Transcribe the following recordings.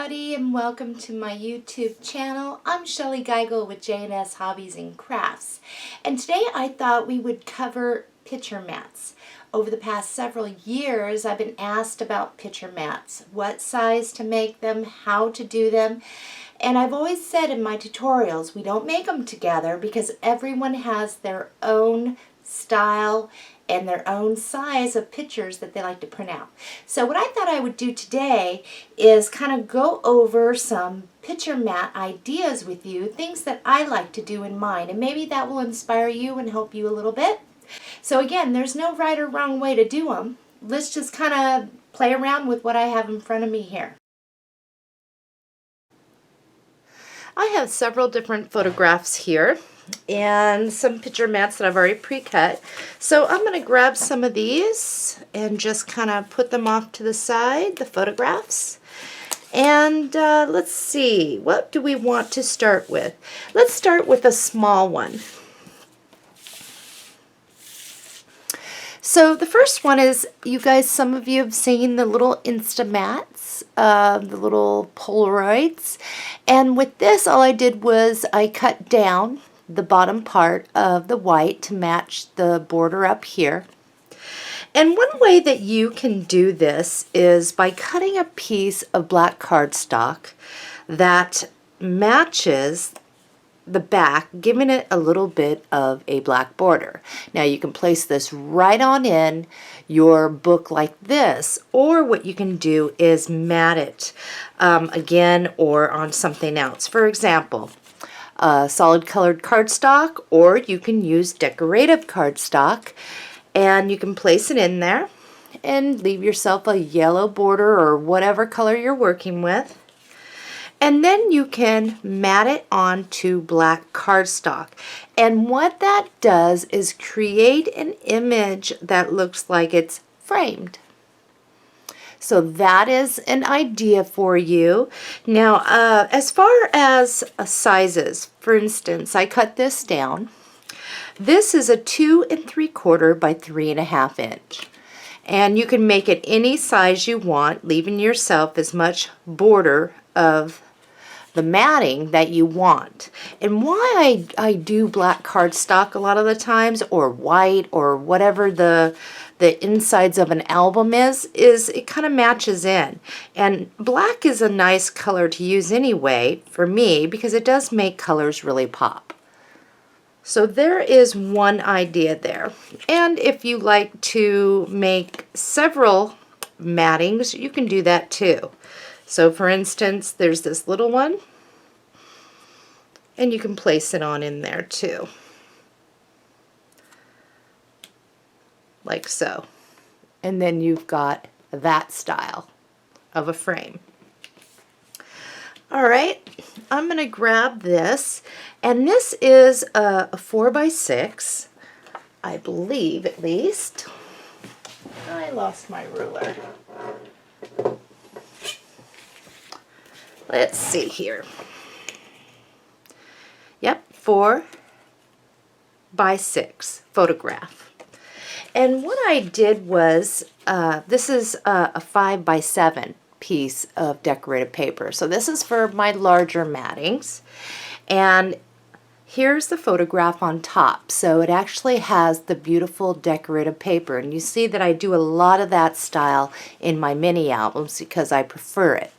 everybody, and welcome to my YouTube channel. I'm Shellie Geigle with J&S Hobbies and Crafts, and today I thought we would cover picture mats. Over the past several years I've been asked about picture mats, what size to make them, how to do them, and I've always said in my tutorials we don't make them together because everyone has their own style and their own size of pictures that they like to print out. So what I thought I would do today is kind of go over some picture mat ideas with you, things that I like to do in mine, and maybe that will inspire you and help you a little bit. So again, there's no right or wrong way to do them. Let's just kind of play around with what I have in front of me here. I have several different photographs here and some picture mats that I've already pre-cut. So I'm going to grab some of these and just kind of put them off to the side, the photographs. And let's see, what do we want to start with? Let's start with a small one. So the first one is, you guys, some of you have seen the little Instamats, the little Polaroids. And with this, all I did was I cut down the bottom part of the white to match the border up here. And one way that you can do this is by cutting a piece of black cardstock that matches the back, giving it a little bit of a black border. Now you can place this right on in your book like this, or what you can do is mat it again or on something else. For example, solid colored cardstock, or you can use decorative cardstock, and you can place it in there and leave yourself a yellow border or whatever color you're working with. And then you can mat it onto black cardstock. And what that does is create an image that looks like it's framed. So that is an idea for you. Now, as far as sizes, for instance, I cut this down. This is a 2 3/4 by 3.5 inch. And you can make it any size you want, leaving yourself as much border of the matting that you want. And why I do black cardstock a lot of the times, or white, or whatever the insides of an album is it kind of matches in. And black is a nice color to use anyway for me, because it does make colors really pop. So there is one idea there. And if you like to make several mattings, you can do that too. So for instance, there's this little one, and you can place it on in there too, like so. And then you've got that style of a frame. All right, I'm going to grab this, and this is a 4x6, I believe, at least. I lost my ruler. Let's see here. Yep, 4x6 photograph. And what I did was, this is a 5x7 piece of decorative paper. So this is for my larger mattings. And here's the photograph on top. So it actually has the beautiful decorative paper. And you see that I do a lot of that style in my mini albums because I prefer it.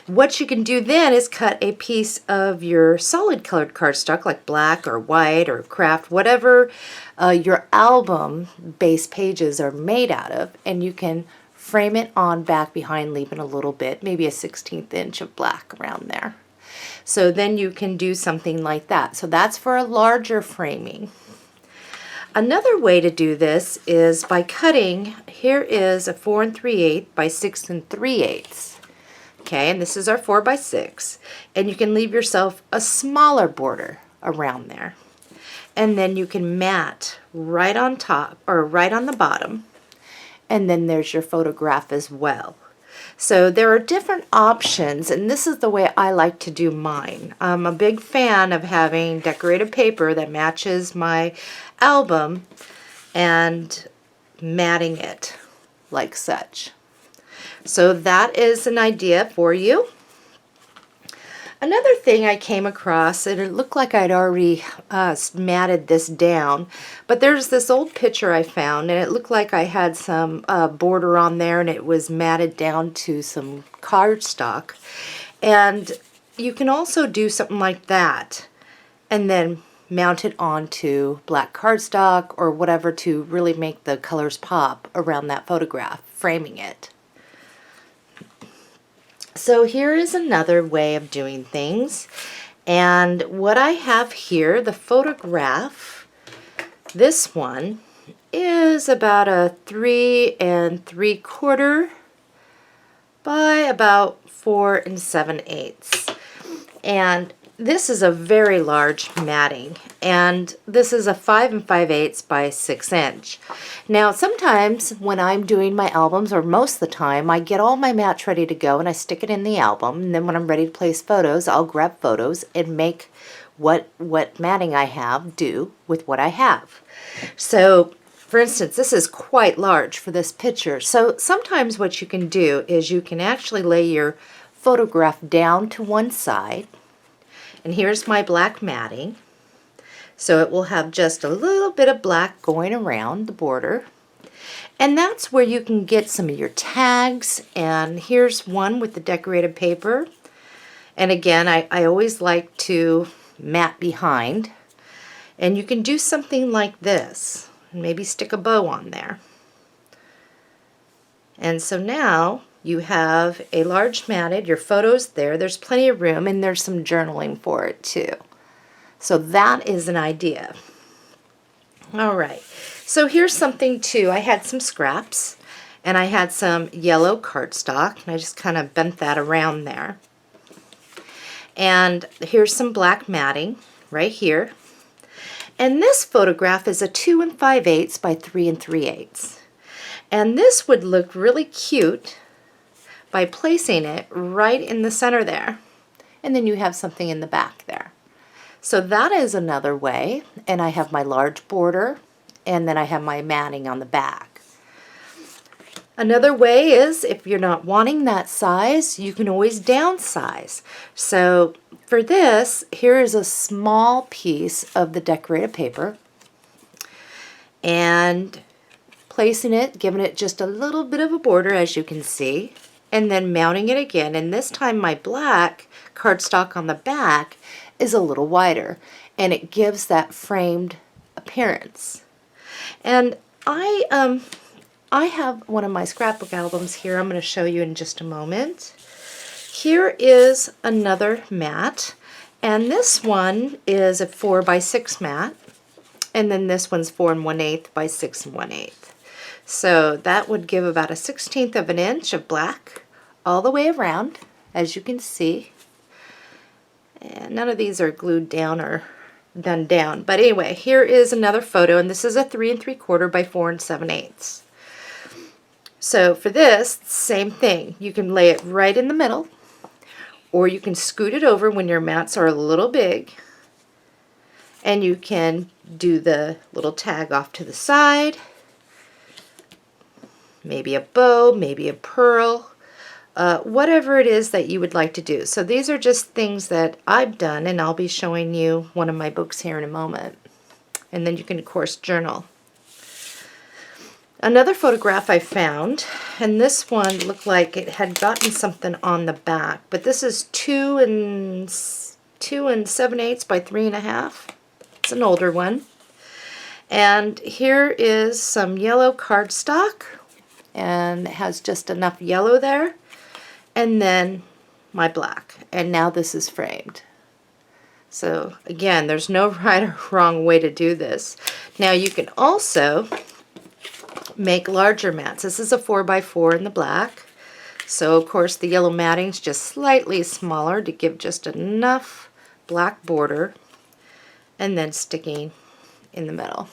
What you can do then is cut a piece of your solid colored cardstock, like black or white or craft, whatever your album base pages are made out of, and you can frame it on back behind, leaving a little bit, maybe a 1/16 inch of black around there. So then you can do something like that. So that's for a larger framing. Another way to do this is by cutting, here is a 4 3/8 by 6 3/8. Okay, and this is our 4x6, and you can leave yourself a smaller border around there. And then you can mat right on top, or right on the bottom, and then there's your photograph as well. So there are different options, and this is the way I like to do mine. I'm a big fan of having decorative paper that matches my album and matting it like such. So that is an idea for you. Another thing I came across, and it looked like I'd already matted this down, but there's this old picture I found, and it looked like I had some border on there, and it was matted down to some cardstock. And you can also do something like that, and then mount it onto black cardstock or whatever to really make the colors pop around that photograph, framing it. So here is another way of doing things. And what I have here, the photograph, this one is about a 3 3/4 by about 4 7/8. And this is a very large matting, and this is a 5 5/8 by 6 inch. Now sometimes when I'm doing my albums, or most of the time, I get all my mats ready to go and I stick it in the album, and then when I'm ready to place photos, I'll grab photos and make what matting I have do with what I have. So for instance, this is quite large for this picture. So sometimes what you can do is you can actually lay your photograph down to one side. And here's my black matting. So it will have just a little bit of black going around the border. And that's where you can get some of your tags. And here's one with the decorated paper. And again, I always like to mat behind. And you can do something like this. Maybe stick a bow on there. And so now you have a large matted, your photos there, there's plenty of room, and there's some journaling for it too. So that is an idea. All right, so here's something too. I had some scraps, and I had some yellow cardstock, and I just kind of bent that around there. And here's some black matting right here. And this photograph is a 2 5/8 by 3 3/8. And this would look really cute by placing it right in the center there. And then you have something in the back there. So that is another way. And I have my large border, and then I have my matting on the back. Another way is, if you're not wanting that size, you can always downsize. So for this, here is a small piece of the decorated paper, and placing it, giving it just a little bit of a border, as you can see, and then mounting it again. And this time my black cardstock on the back is a little wider, and it gives that framed appearance. And I have one of my scrapbook albums here. I'm going to show you in just a moment. Here is another mat, and this one is a 4 by 6 mat, and then this one's 4 1/8 by 6 1/8. So that would give about a 1/16 of an inch of black all the way around, as you can see. And none of these are glued down or done down. But anyway, here is another photo, and this is a 3 3/4 by 4 7/8. So for this, same thing. You can lay it right in the middle, or you can scoot it over when your mats are a little big, and you can do the little tag off to the side, maybe a bow, maybe a pearl, whatever it is that you would like to do. So these are just things that I've done, and I'll be showing you one of my books here in a moment. And then you can, of course, journal. Another photograph I found, and this one looked like it had gotten something on the back, but this is 2 7/8 by 3 1/2. It's an older one. And here is some yellow cardstock, and it has just enough yellow there, and then my black. And now this is framed. So again, there's no right or wrong way to do this. Now you can also make larger mats. This is a 4 by 4 in the black. So of course the yellow matting's just slightly smaller to give just enough black border, and then sticking in the middle.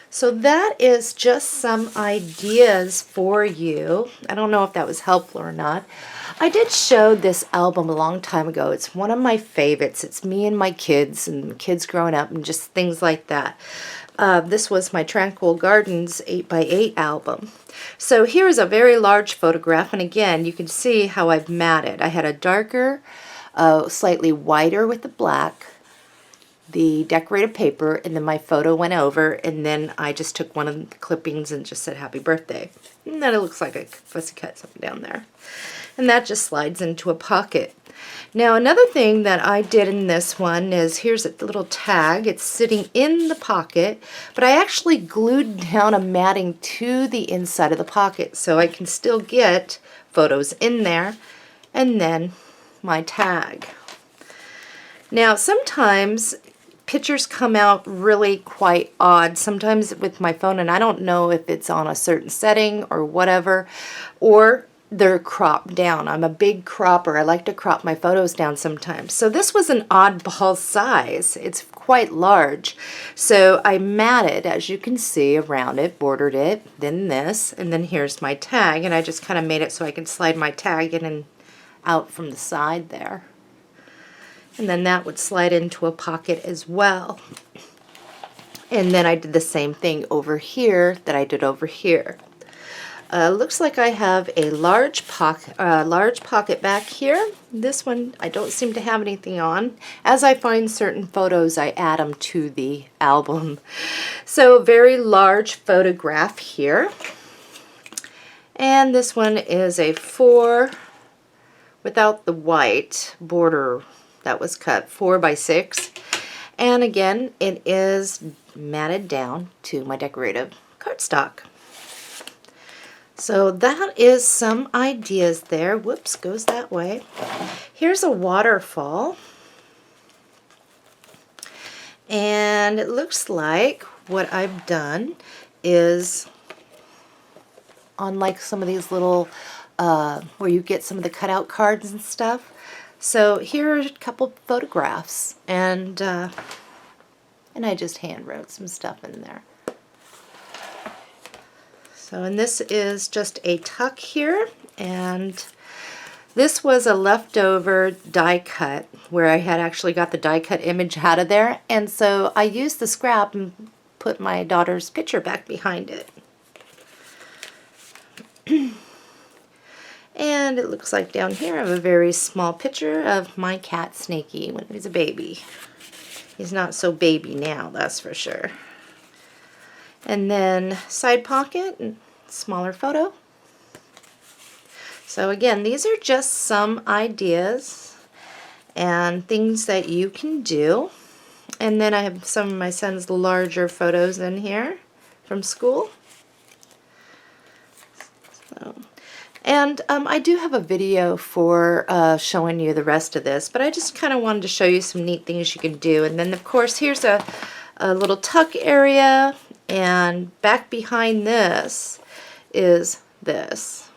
So that is just some ideas for you. I don't know if that was helpful or not. I did show this album a long time ago. It's one of my favorites. It's me and my kids, and kids growing up, and just things like that. This was my Tranquil Gardens 8 by 8 album. So here's a very large photograph, and again, you can see how I've matted. I had a darker slightly whiter with the black, the decorated paper, and then my photo went over, and then I just took one of the clippings and just said happy birthday. And then it looks like a fussy cut something down there. And that just slides into a pocket. Now another thing that I did in this one is, here's a little tag. It's sitting in the pocket, but I actually glued down a matting to the inside of the pocket so I can still get photos in there, and then my tag. Now sometimes pictures come out really quite odd, sometimes with my phone, and I don't know if it's on a certain setting or whatever, or they're cropped down. I'm a big cropper. I like to crop my photos down sometimes. So this was an oddball size. It's quite large. So I matted, as you can see, around it, bordered it, then this, and then here's my tag, and I just kind of made it so I can slide my tag in and out from the side there. And then that would slide into a pocket as well. And then I did the same thing over here that I did over here. Looks like I have a large pocket back here. This one I don't seem to have anything on. As I find certain photos, I add them to the album. So very large photograph here. And this one is a 4 without the white border that was cut, 4 by 6. And again, it is matted down to my decorative cardstock. So that is some ideas there. Whoops, goes that way. Here's a waterfall. And it looks like what I've done is on like some of these little, where you get some of the cutout cards and stuff. So here are a couple photographs, and I just hand wrote some stuff in there. So, and this is just a tuck here, and this was a leftover die cut where I had actually got the die cut image out of there, and so I used the scrap and put my daughter's picture back behind it. And it looks like down here I have a very small picture of my cat Snaky when he was a baby. He's not so baby now, that's for sure. And then side pocket and smaller photo. So again, these are just some ideas and things that you can do. And then I have some of my son's larger photos in here from school. So, and I do have a video for showing you the rest of this, but I just kind of wanted to show you some neat things you can do. And then of course here's a little tuck area, and back behind this is this.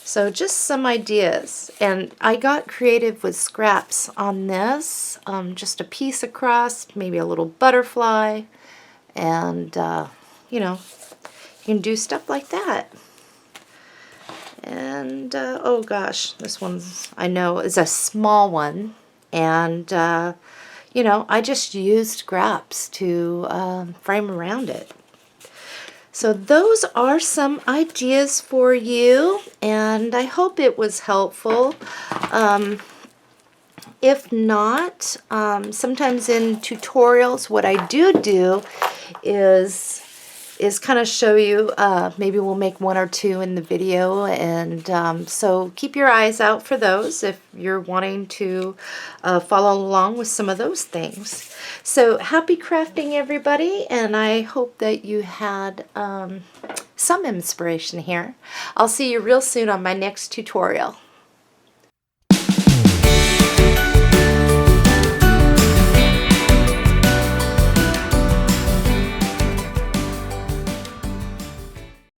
So just some ideas, and I got creative with scraps on this, just a piece across, maybe a little butterfly, and you know, you can do stuff like that. And oh gosh, this one's, I know, is a small one, and you know, I just used scraps to frame around it. So those are some ideas for you, and I hope it was helpful. If not, sometimes in tutorials what I do is kind of show you, maybe we'll make 1 or 2 in the video, and so keep your eyes out for those if you're wanting to follow along with some of those things. So happy crafting, everybody, and I hope that you had some inspiration here. I'll see you real soon on my next tutorial.